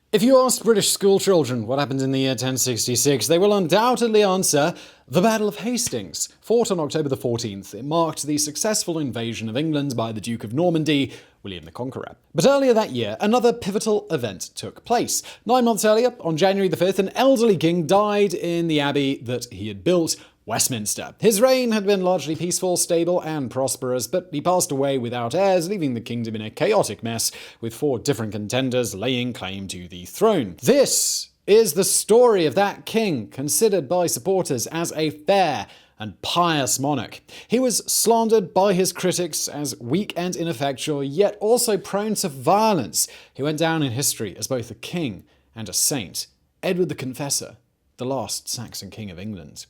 If you ask British schoolchildren what happened in the year 1066, they will undoubtedly answer the Battle of Hastings. Fought on October the 14th, it marked the successful invasion of England by the Duke of Normandy, William the Conqueror. But earlier that year, another pivotal event took place. 9 months earlier, on January the 5th, an elderly king died in the abbey that he had built, Westminster. His reign had been largely peaceful, stable, and prosperous, but he passed away without heirs, leaving the kingdom in a chaotic mess, with 4 different contenders laying claim to the throne. This is the story of that king, considered by supporters as a fair and pious monarch. He was slandered by his critics as weak and ineffectual, yet also prone to violence. He went down in history as both a king and a saint. Edward the Confessor, the last Saxon king of England.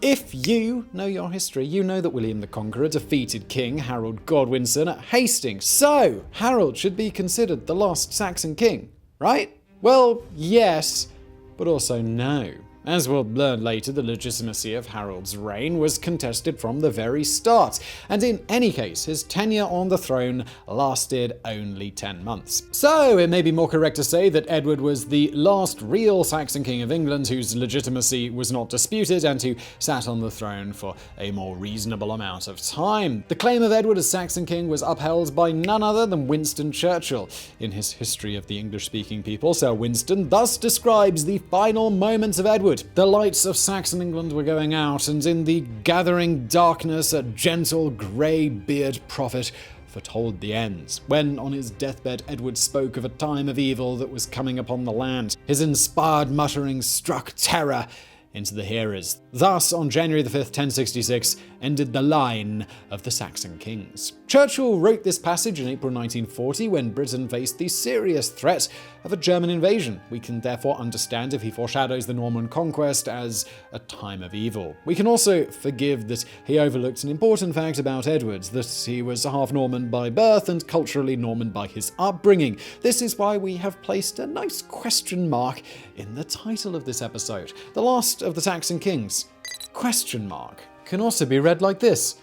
If you know your history, you know that William the Conqueror defeated King Harold Godwinson at Hastings. So, Harold should be considered the last Saxon king, right? Well, yes, but also no. As we'll learn later, the legitimacy of Harold's reign was contested from the very start, and in any case, his tenure on the throne lasted only 10 months. So it may be more correct to say that Edward was the last real Saxon king of England whose legitimacy was not disputed and who sat on the throne for a more reasonable amount of time. The claim of Edward as Saxon king was upheld by none other than Winston Churchill. In his History of the English-Speaking People, Sir Winston thus describes the final moments of Edward. The lights of Saxon England were going out, and in the gathering darkness a gentle grey-beard prophet foretold the ends. When on his deathbed Edward spoke of a time of evil that was coming upon the land, his inspired mutterings struck terror into the hearers. Thus, on January the 5th, 1066, ended the line of the Saxon kings. Churchill wrote this passage in April 1940 when Britain faced the serious threat of a German invasion. We can therefore understand if he foreshadows the Norman conquest as a time of evil. We can also forgive that he overlooked an important fact about Edward, that he was half Norman by birth and culturally Norman by his upbringing. This is why we have placed a nice question mark in the title of this episode. The Last of the Saxon Kings, question mark, can also be read like this: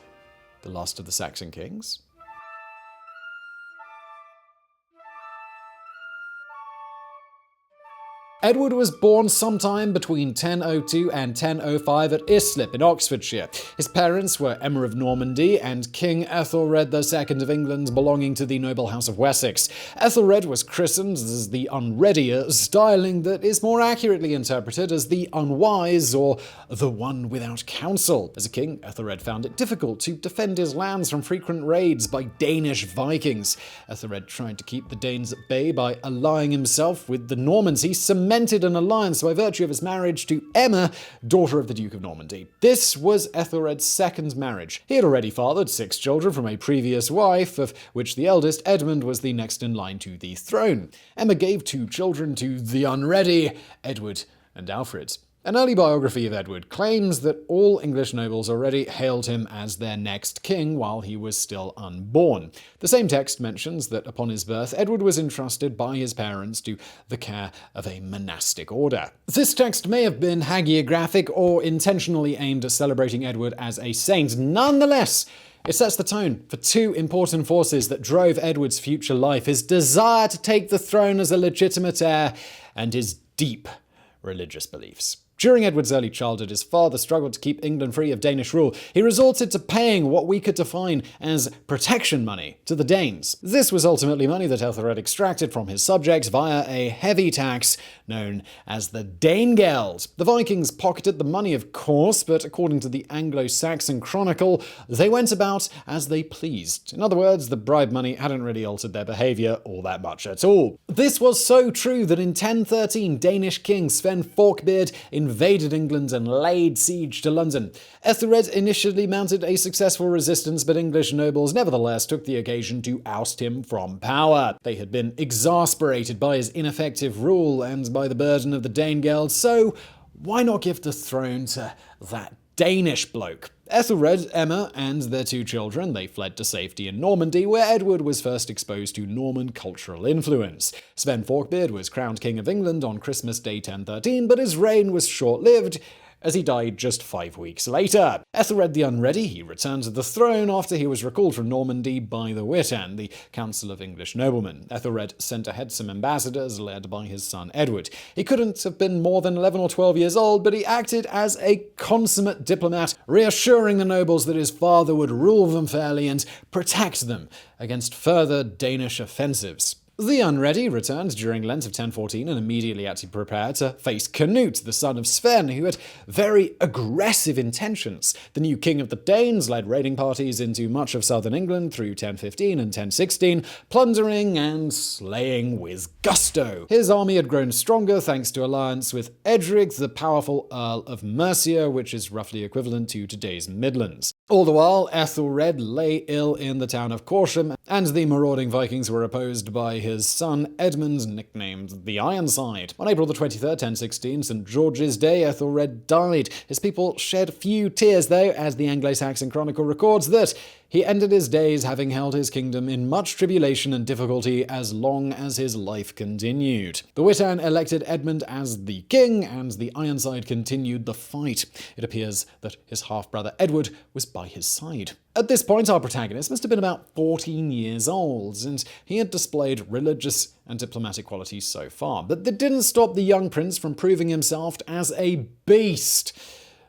The Last of the Saxon Kings. Edward was born sometime between 1002 and 1005 at Islip in Oxfordshire. His parents were Emma of Normandy and King Ethelred II of England, belonging to the noble house of Wessex. Ethelred was christened as the Unready, a styling that is more accurately interpreted as the unwise or the one without counsel. As a king, Ethelred found it difficult to defend his lands from frequent raids by Danish Vikings. Ethelred tried to keep the Danes at bay by allying himself with the Normans. He cemented an alliance by virtue of his marriage to Emma, daughter of the Duke of Normandy. This was Ethelred's second marriage. He had already fathered 6 children from a previous wife, of which the eldest, Edmund, was the next in line to the throne. Emma gave 2 children to the Unready, Edward and Alfred. An early biography of Edward claims that all English nobles already hailed him as their next king while he was still unborn. The same text mentions that upon his birth, Edward was entrusted by his parents to the care of a monastic order. This text may have been hagiographic or intentionally aimed at celebrating Edward as a saint. Nonetheless, it sets the tone for 2 important forces that drove Edward's future life: his desire to take the throne as a legitimate heir and his deep religious beliefs. During Edward's early childhood, his father struggled to keep England free of Danish rule. He resorted to paying what we could define as protection money to the Danes. This was ultimately money that Ethelred extracted from his subjects via a heavy tax known as the Danegeld. The Vikings pocketed the money, of course, but according to the Anglo-Saxon Chronicle, they went about as they pleased. In other words, the bribe money hadn't really altered their behaviour all that much at all. This was so true that in 1013, Danish king Sven Forkbeard invaded England and laid siege to London. Ethelred initially mounted a successful resistance, but English nobles nevertheless took the occasion to oust him from power. They had been exasperated by his ineffective rule and by the burden of the Danegeld, so why not give the throne to that Danish bloke? Ethelred, Emma, and their 2 children, they fled to safety in Normandy, where Edward was first exposed to Norman cultural influence. Sven Forkbeard was crowned King of England on Christmas Day 1013, but his reign was short-lived, as he died just 5 weeks later. Ethelred the Unready, he returned to the throne after he was recalled from Normandy by the Witan, the Council of English Noblemen. Ethelred sent ahead some ambassadors led by his son Edward. He couldn't have been more than 11 or 12 years old, but he acted as a consummate diplomat, reassuring the nobles that his father would rule them fairly and protect them against further Danish offensives. The Unready returned during Lent of 1014 and immediately had to prepare to face Canute, the son of Sven, who had very aggressive intentions. The new king of the Danes led raiding parties into much of southern England through 1015 and 1016, plundering and slaying with gusto. His army had grown stronger thanks to alliance with Edric, the powerful Earl of Mercia, which is roughly equivalent to today's Midlands. All the while, Ethelred lay ill in the town of Corsham, and the marauding Vikings were opposed by his son Edmund, nicknamed the Ironside. On April 23, 1016, St. George's Day, Ethelred died. His people shed few tears, though, as the Anglo-Saxon Chronicle records that he ended his days having held his kingdom in much tribulation and difficulty as long as his life continued. The Witan elected Edmund as the king, and the Ironside continued the fight. It appears that his half-brother Edward was by his side. At this point, our protagonist must have been about 14 years old, and he had displayed religious and diplomatic qualities so far. But that didn't stop the young prince from proving himself as a beast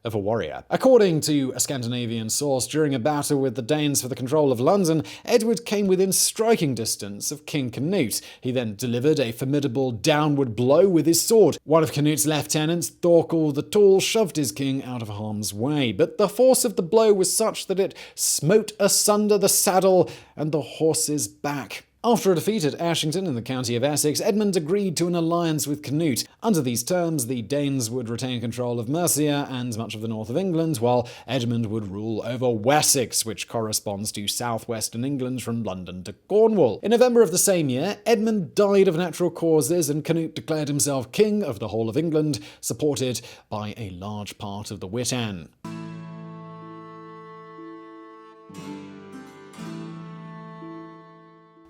of a warrior. According to a Scandinavian source, during a battle with the Danes for the control of London, Edward came within striking distance of King Canute. He then delivered a formidable downward blow with his sword. One of Canute's lieutenants, Thorkel the Tall, shoved his king out of harm's way, but the force of the blow was such that it smote asunder the saddle and the horse's back. After a defeat at Ashington in the county of Essex, Edmund agreed to an alliance with Canute. Under these terms, the Danes would retain control of Mercia and much of the north of England, while Edmund would rule over Wessex, which corresponds to southwestern England from London to Cornwall. In November of the same year, Edmund died of natural causes, and Canute declared himself king of the whole of England, supported by a large part of the Witan.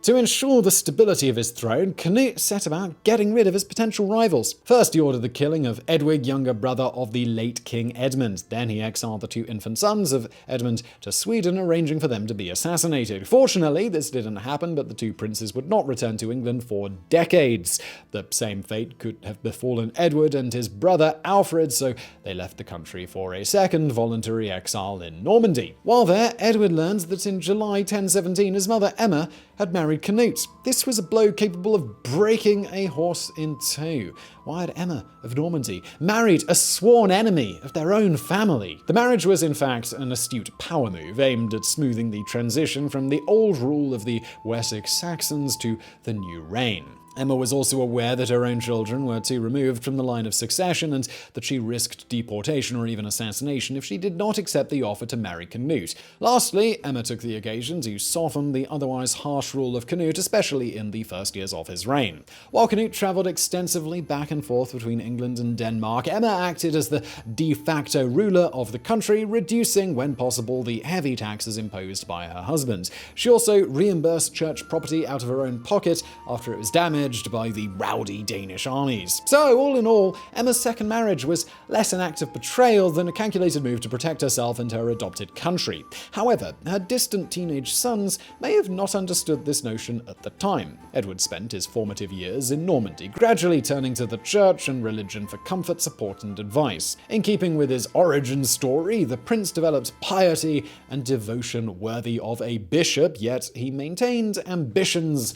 To ensure the stability of his throne, Canute set about getting rid of his potential rivals. First, he ordered the killing of Edwig, younger brother of the late King Edmund. Then he exiled the 2 infant sons of Edmund to Sweden, arranging for them to be assassinated. Fortunately, this didn't happen, but the 2 princes would not return to England for decades. The same fate could have befallen Edward and his brother Alfred, so they left the country for a second voluntary exile in Normandy. While there, Edward learned that in July 1017 his mother Emma had married Canute. This was a blow capable of breaking a horse in 2. Why had Emma of Normandy married a sworn enemy of their own family? The marriage was in fact an astute power move aimed at smoothing the transition from the old rule of the Wessex Saxons to the new reign. Emma was also aware that her own children were too removed from the line of succession and that she risked deportation or even assassination if she did not accept the offer to marry Canute. Lastly, Emma took the occasion to soften the otherwise harsh rule of Canute, especially in the first years of his reign. While Canute travelled extensively back and forth between England and Denmark, Emma acted as the de facto ruler of the country, reducing, when possible, the heavy taxes imposed by her husband. She also reimbursed church property out of her own pocket after it was damaged by the rowdy Danish armies. So, all in all, Emma's second marriage was less an act of betrayal than a calculated move to protect herself and her adopted country. However, her distant teenage sons may have not understood this notion at the time. Edward spent his formative years in Normandy, gradually turning to the church and religion for comfort, support, and advice. In keeping with his origin story, the prince developed piety and devotion worthy of a bishop, yet he maintained ambitions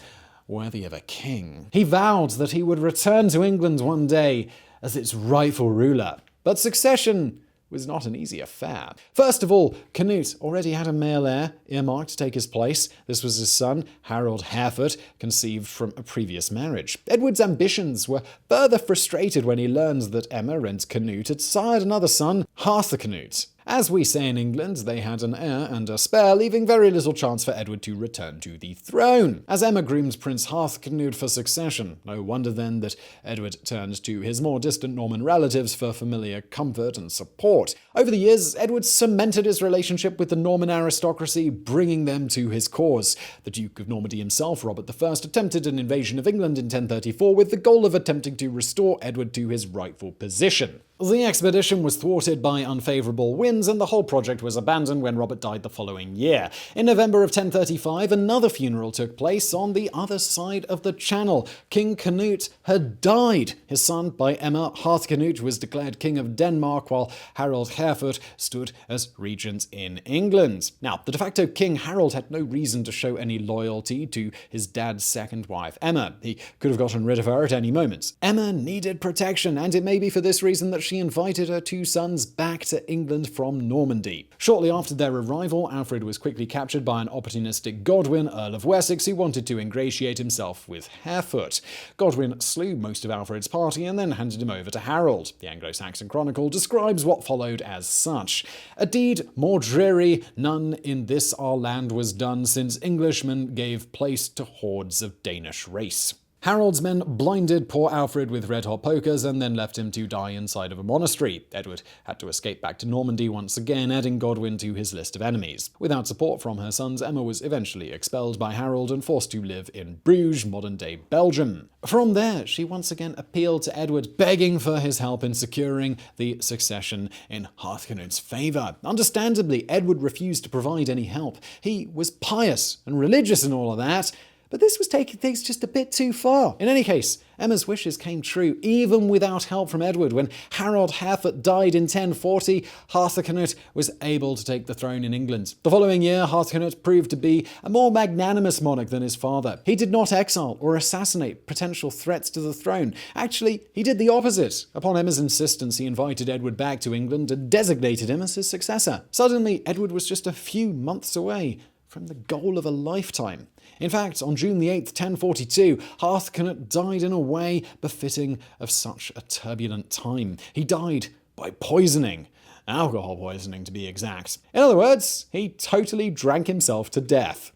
worthy of a king. He vowed that he would return to England one day as its rightful ruler. But succession was not an easy affair. First of all, Canute already had a male heir earmarked to take his place. This was his son, Harold Hereford, conceived from a previous marriage. Edward's ambitions were further frustrated when he learned that Emma and Canute had sired another son, Harthacnut. As we say in England, they had an heir and a spare, leaving very little chance for Edward to return to the throne. As Emma groomed Prince Harthcnut for succession, no wonder then that Edward turned to his more distant Norman relatives for familiar comfort and support. Over the years, Edward cemented his relationship with the Norman aristocracy, bringing them to his cause. The Duke of Normandy himself, Robert I, attempted an invasion of England in 1034 with the goal of attempting to restore Edward to his rightful position. The expedition was thwarted by unfavourable winds, and the whole project was abandoned when Robert died the following year. In November of 1035, another funeral took place on the other side of the Channel. King Canute had died. His son, by Emma, Harthcnut, was declared King of Denmark, while Harold Harefoot stood as regent in England. Now, the de facto King Harold had no reason to show any loyalty to his dad's second wife, Emma. He could have gotten rid of her at any moment. Emma needed protection, and it may be for this reason that she invited her two sons back to England from Normandy. Shortly after their arrival, Alfred was quickly captured by an opportunistic Godwin, Earl of Wessex, who wanted to ingratiate himself with Harefoot. Godwin slew most of Alfred's party and then handed him over to Harold. The Anglo-Saxon Chronicle describes what followed as such. "A deed more dreary, none in this our land was done, since Englishmen gave place to hordes of Danish race." Harold's men blinded poor Alfred with red-hot pokers and then left him to die inside of a monastery. Edward had to escape back to Normandy once again, adding Godwin to his list of enemies. Without support from her sons, Emma was eventually expelled by Harold and forced to live in Bruges, modern-day Belgium. From there, she once again appealed to Edward, begging for his help in securing the succession in Harthcnut's favour. Understandably, Edward refused to provide any help. He was pious and religious and all of that, but this was taking things just a bit too far. In any case, Emma's wishes came true, even without help from Edward. When Harold Harefoot died in 1040, Harthcnut was able to take the throne in England. The following year, Harthcnut proved to be a more magnanimous monarch than his father. He did not exile or assassinate potential threats to the throne. Actually, he did the opposite. Upon Emma's insistence, he invited Edward back to England and designated him as his successor. Suddenly, Edward was just a few months away from the goal of a lifetime. In fact, on June the 8th, 1042, Harthcnut died in a way befitting of such a turbulent time. He died by poisoning. Alcohol poisoning, to be exact. In other words, he totally drank himself to death.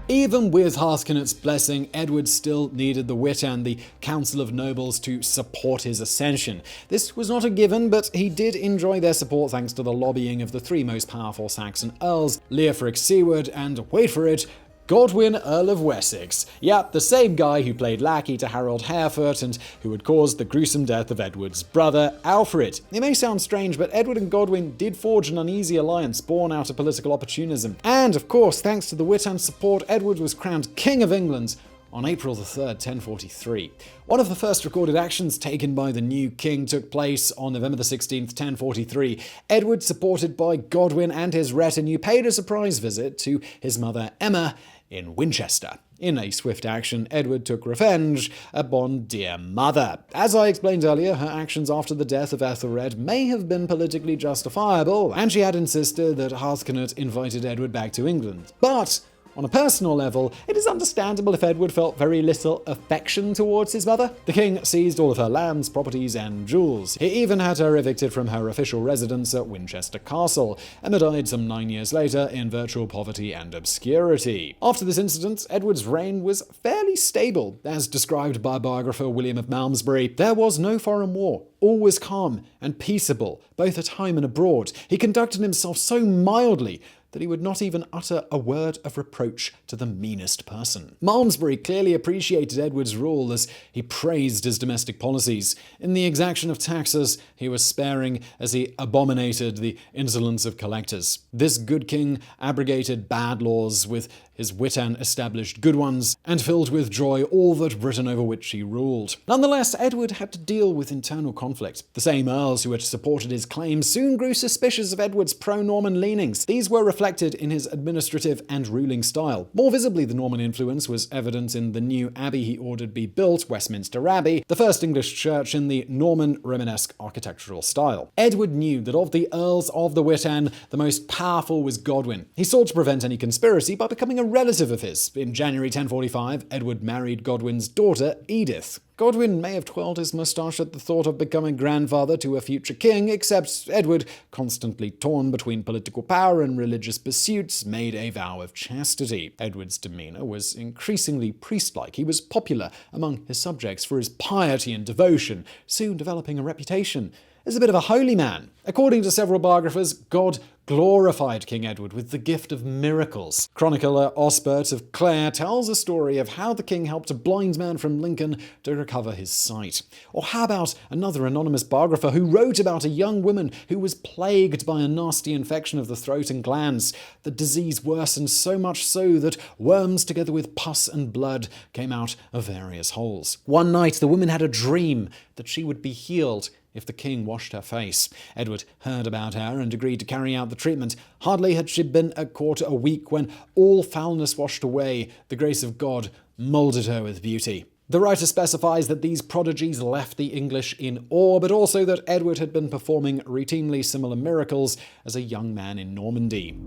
Even with Harthcnut's blessing, Edward still needed the wit and the Council of Nobles to support his ascension. This was not a given, but he did enjoy their support thanks to the lobbying of the three most powerful Saxon earls, Leofric Seward and, wait for it, Godwin, Earl of Wessex. Yeah, the same guy who played lackey to Harold Harefoot and who had caused the gruesome death of Edward's brother, Alfred. It may sound strange, but Edward and Godwin did forge an uneasy alliance born out of political opportunism. And, of course, thanks to the wit and support, Edward was crowned King of England on April 3rd, 1043. One of the first recorded actions taken by the new king took place on November 16th, 1043. Edward, supported by Godwin and his retinue, paid a surprise visit to his mother Emma in Winchester. In a swift action, Edward took revenge upon dear mother. As I explained earlier, her actions after the death of Ethelred may have been politically justifiable, and she had insisted that Harthcnut invited Edward back to England. But on a personal level, it is understandable if Edward felt very little affection towards his mother. The king seized all of her lands, properties, and jewels. He even had her evicted from her official residence at Winchester Castle. Emma died some 9 years later in virtual poverty and obscurity. After this incident, Edward's reign was fairly stable. As described by biographer William of Malmesbury, there was no foreign war. All was calm and peaceable, both at home and abroad. He conducted himself so mildly that he would not even utter a word of reproach to the meanest person. Malmesbury clearly appreciated Edward's rule as he praised his domestic policies. In the exaction of taxes, he was sparing as he abominated the insolence of collectors. This good king abrogated bad laws with his wit and established good ones, and filled with joy all that Britain over which he ruled. Nonetheless, Edward had to deal with internal conflict. The same earls who had supported his claims soon grew suspicious of Edward's pro-Norman leanings. These were reflected in his administrative and ruling style. More visibly, the Norman influence was evident in the new abbey he ordered be built, Westminster Abbey, the first English church in the Norman Romanesque architectural style. Edward knew that of the earls of the Witan, the most powerful was Godwin. He sought to prevent any conspiracy by becoming a relative of his. In January 1045, Edward married Godwin's daughter, Edith. Godwin may have twirled his moustache at the thought of becoming grandfather to a future king, except Edward, constantly torn between political power and religious pursuits, made a vow of chastity. Edward's demeanour was increasingly priest-like. He was popular among his subjects for his piety and devotion, soon developing a reputation as a bit of a holy man. According to several biographers, God glorified King Edward with the gift of miracles. Chronicler Osbert of Clare tells a story of how the king helped a blind man from Lincoln to recover his sight. Or how about another anonymous biographer who wrote about a young woman who was plagued by a nasty infection of the throat and glands. The disease worsened so much so that worms together with pus and blood came out of various holes. One night the woman had a dream that she would be healed if the king washed her face. Edward heard about her and agreed to carry out the treatment. Hardly had she been at court a week when, all foulness washed away, the grace of God moulded her with beauty. The writer specifies that these prodigies left the English in awe, but also that Edward had been performing routinely similar miracles as a young man in Normandy.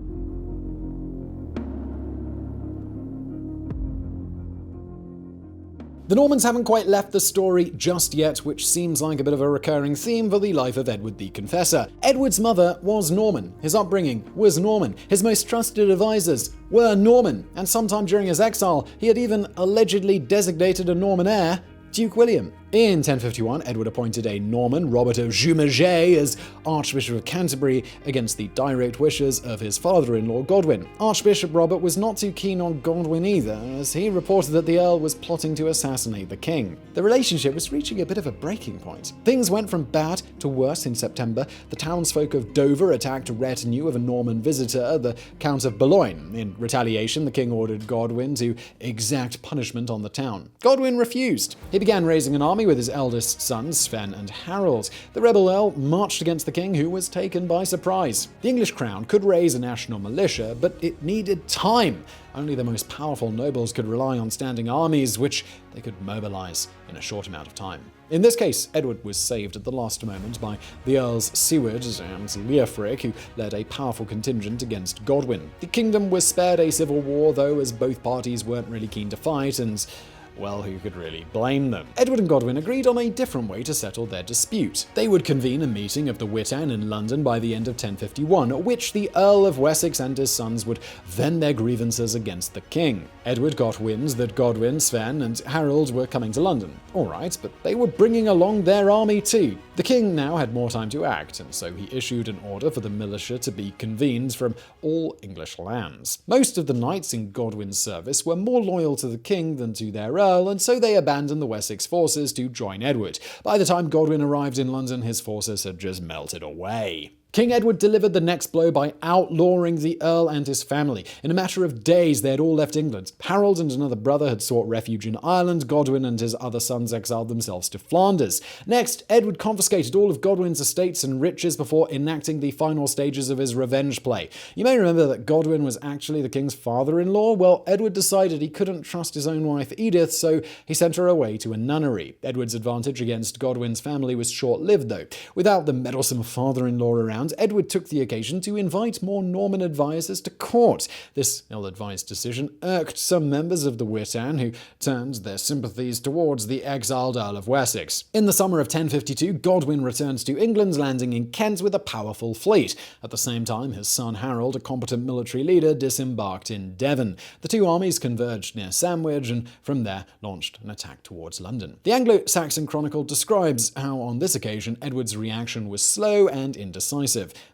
The Normans haven't quite left the story just yet, which seems like a bit of a recurring theme for the life of Edward the Confessor. Edward's mother was Norman, his upbringing was Norman, his most trusted advisors were Norman, and sometime during his exile, he had even allegedly designated a Norman heir, Duke William. In 1051, Edward appointed a Norman, Robert of Jumièges, as Archbishop of Canterbury against the direct wishes of his father-in-law Godwin. Archbishop Robert was not too keen on Godwin either, as he reported that the Earl was plotting to assassinate the king. The relationship was reaching a bit of a breaking point. Things went from bad to worse in September. The townsfolk of Dover attacked a retinue of a Norman visitor, the Count of Boulogne. In retaliation, the king ordered Godwin to exact punishment on the town. Godwin refused. He began raising an army with his eldest sons, Sven and Harold. The rebel Earl marched against the king, who was taken by surprise. The English crown could raise a national militia, but it needed time. Only the most powerful nobles could rely on standing armies, which they could mobilize in a short amount of time. In this case, Edward was saved at the last moment by the Earls Seward and Leofric, who led a powerful contingent against Godwin. The kingdom was spared a civil war, though, as both parties weren't really keen to fight, and well, who could really blame them? Edward and Godwin agreed on a different way to settle their dispute. They would convene a meeting of the Witan in London by the end of 1051, at which the Earl of Wessex and his sons would vent their grievances against the king. Edward got wind that Godwin, Sven, and Harold were coming to London. Alright, but they were bringing along their army too. The king now had more time to act, and so he issued an order for the militia to be convened from all English lands. Most of the knights in Godwin's service were more loyal to the king than to their Earl, and so they abandoned the Wessex forces to join Edward. By the time Godwin arrived in London, his forces had just melted away. King Edward delivered the next blow by outlawing the Earl and his family. In a matter of days, they had all left England. Harold and another brother had sought refuge in Ireland. Godwin and his other sons exiled themselves to Flanders. Next, Edward confiscated all of Godwin's estates and riches before enacting the final stages of his revenge play. You may remember that Godwin was actually the king's father-in-law. Well, Edward decided he couldn't trust his own wife Edith, so he sent her away to a nunnery. Edward's advantage against Godwin's family was short-lived, though. Without the meddlesome father-in-law around, Edward took the occasion to invite more Norman advisors to court. This ill-advised decision irked some members of the Witan, who turned their sympathies towards the exiled Earl of Wessex. In the summer of 1052, Godwin returned to England, landing in Kent with a powerful fleet. At the same time, his son Harold, a competent military leader, disembarked in Devon. The two armies converged near Sandwich, and from there launched an attack towards London. The Anglo-Saxon Chronicle describes how on this occasion Edward's reaction was slow and indecisive.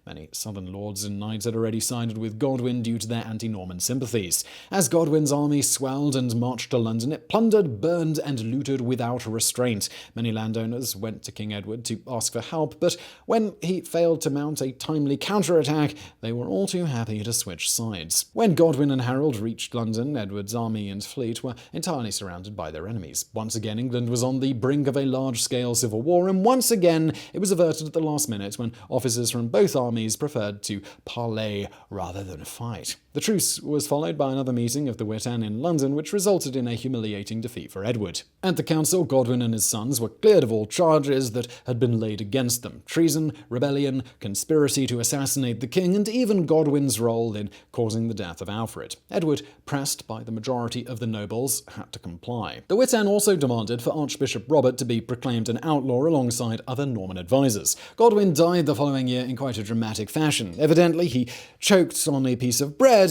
Many southern lords and knights had already sided with Godwin due to their anti-Norman sympathies. As Godwin's army swelled and marched to London, it plundered, burned, and looted without restraint. Many landowners went to King Edward to ask for help, but when he failed to mount a timely counterattack, they were all too happy to switch sides. When Godwin and Harold reached London, Edward's army and fleet were entirely surrounded by their enemies. Once again, England was on the brink of a large-scale civil war, and once again, it was averted at the last minute when officers from from both armies preferred to parley rather than fight. The truce was followed by another meeting of the Witan in London, which resulted in a humiliating defeat for Edward. At the council, Godwin and his sons were cleared of all charges that had been laid against them: treason, rebellion, conspiracy to assassinate the king, and even Godwin's role in causing the death of Alfred. Edward, pressed by the majority of the nobles, had to comply. The Witan also demanded for Archbishop Robert to be proclaimed an outlaw alongside other Norman advisors. Godwin died the following year in quite a dramatic fashion. Evidently, he choked on a piece of bread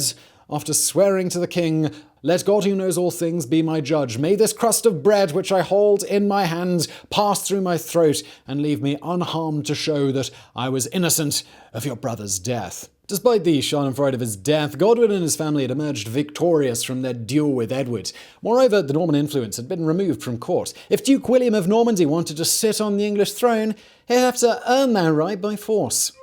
after swearing to the king, "Let God who knows all things be my judge. May this crust of bread which I hold in my hand pass through my throat and leave me unharmed to show that I was innocent of your brother's death." Despite the schadenfreude of his death, Godwin and his family had emerged victorious from their duel with Edward. Moreover, the Norman influence had been removed from court. If Duke William of Normandy wanted to sit on the English throne, he'd have to earn that right by force.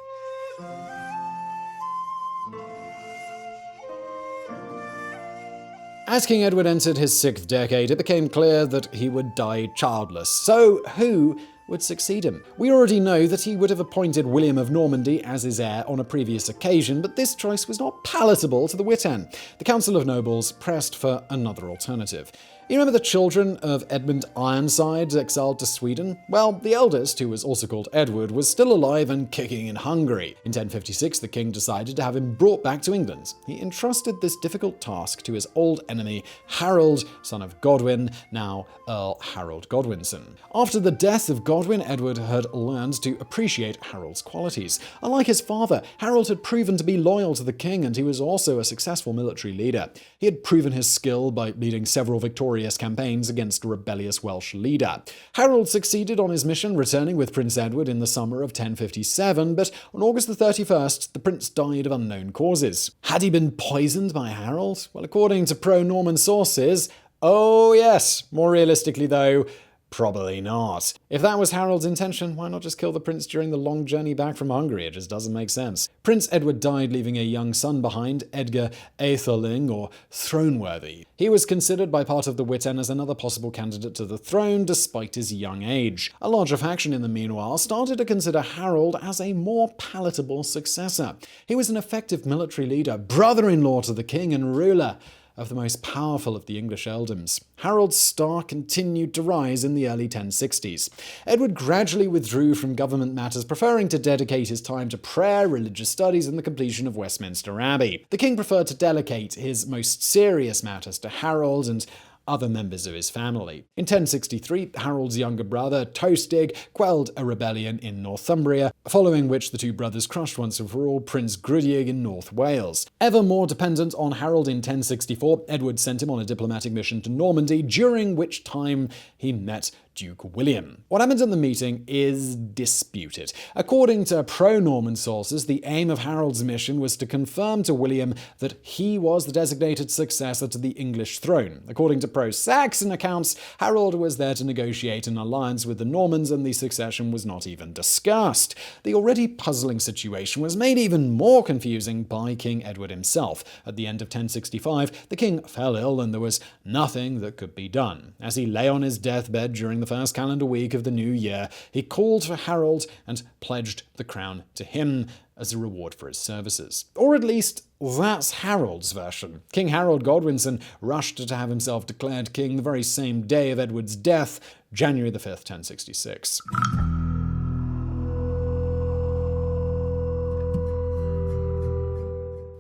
As King Edward entered his 6th decade, it became clear that he would die childless. So who would succeed him? We already know that he would have appointed William of Normandy as his heir on a previous occasion, but this choice was not palatable to the Witan. The Council of Nobles pressed for another alternative. You remember the children of Edmund Ironside exiled to Sweden? Well, the eldest, who was also called Edward, was still alive and kicking in Hungary. In 1056, the king decided to have him brought back to England. He entrusted this difficult task to his old enemy, Harold, son of Godwin, now Earl Harold Godwinson. After the death of Godwin, Edward had learned to appreciate Harold's qualities. Unlike his father, Harold had proven to be loyal to the king, and he was also a successful military leader. He had proven his skill by leading several victorious campaigns against a rebellious Welsh leader. Harold succeeded on his mission, returning with Prince Edward in the summer of 1057, but on August the 31st, the prince died of unknown causes. Had he been poisoned by Harold? Well, according to pro-Norman sources, oh yes. More realistically, though, probably not. If that was Harold's intention, why not just kill the prince during the long journey back from Hungary? It just doesn't make sense. Prince Edward died, leaving a young son behind, Edgar Aethelling, or Throneworthy. He was considered by part of the Witan as another possible candidate to the throne, despite his young age. A larger faction in the meanwhile started to consider Harold as a more palatable successor. He was an effective military leader, brother-in-law to the king, and ruler of the most powerful of the English earldoms. Harold's star continued to rise in the early 1060s. Edward gradually withdrew from government matters, preferring to dedicate his time to prayer, religious studies, and the completion of Westminster Abbey. The king preferred to delegate his most serious matters to Harold and other members of his family. In 1063, Harold's younger brother, Tostig, quelled a rebellion in Northumbria, following which the two brothers crushed once and for all Prince Grudig in North Wales. Ever more dependent on Harold in 1064, Edward sent him on a diplomatic mission to Normandy, during which time he met Duke William. What happened at the meeting is disputed. According to pro-Norman sources, the aim of Harold's mission was to confirm to William that he was the designated successor to the English throne. According to pro-Saxon accounts, Harold was there to negotiate an alliance with the Normans, and the succession was not even discussed. The already puzzling situation was made even more confusing by King Edward himself. At the end of 1065, the king fell ill, and there was nothing that could be done. As he lay on his deathbed during the first calendar week of the new year, he called for Harold and pledged the crown to him as a reward for his services. Or at least, that's Harold's version. King Harold Godwinson rushed to have himself declared king the very same day of Edward's death, January the 5th, 1066.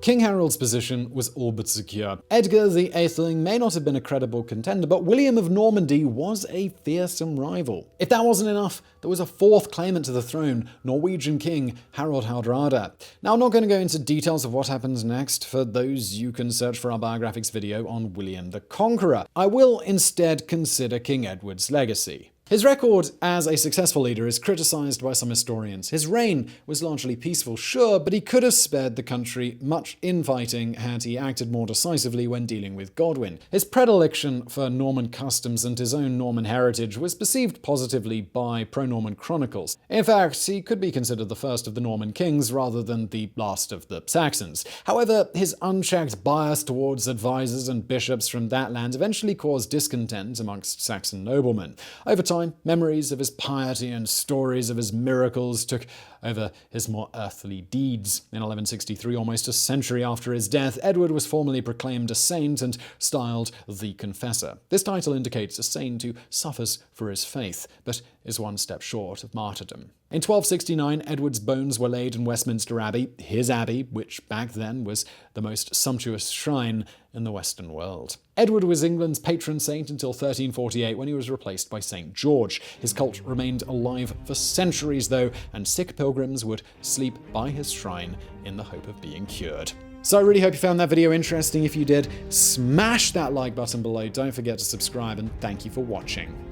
King Harold's position was all but secure. Edgar the Aetheling may not have been a credible contender, but William of Normandy was a fearsome rival. If that wasn't enough, there was a fourth claimant to the throne, Norwegian King Harald Hardrada. Now, I'm not going to go into details of what happens next. For those, you can search for our Biographics video on William the Conqueror. I will instead consider King Edward's legacy. His record as a successful leader is criticized by some historians. His reign was largely peaceful, sure, but he could have spared the country much infighting had he acted more decisively when dealing with Godwin. His predilection for Norman customs and his own Norman heritage was perceived positively by pro-Norman chronicles. In fact, he could be considered the first of the Norman kings rather than the last of the Saxons. However, his unchecked bias towards advisors and bishops from that land eventually caused discontent amongst Saxon noblemen. Over time, time, memories of his piety and stories of his miracles took over his more earthly deeds. In 1163, almost a century after his death, Edward was formally proclaimed a saint and styled the Confessor. This title indicates a saint who suffers for his faith, but is one step short of martyrdom. In 1269, Edward's bones were laid in Westminster Abbey, his abbey, which back then was the most sumptuous shrine in the Western world. Edward was England's patron saint until 1348, when he was replaced by St. George. His cult remained alive for centuries, though, and sick pilgrims would sleep by his shrine in the hope of being cured. So I really hope you found that video interesting. If you did, smash that like button below. Don't forget to subscribe, and thank you for watching.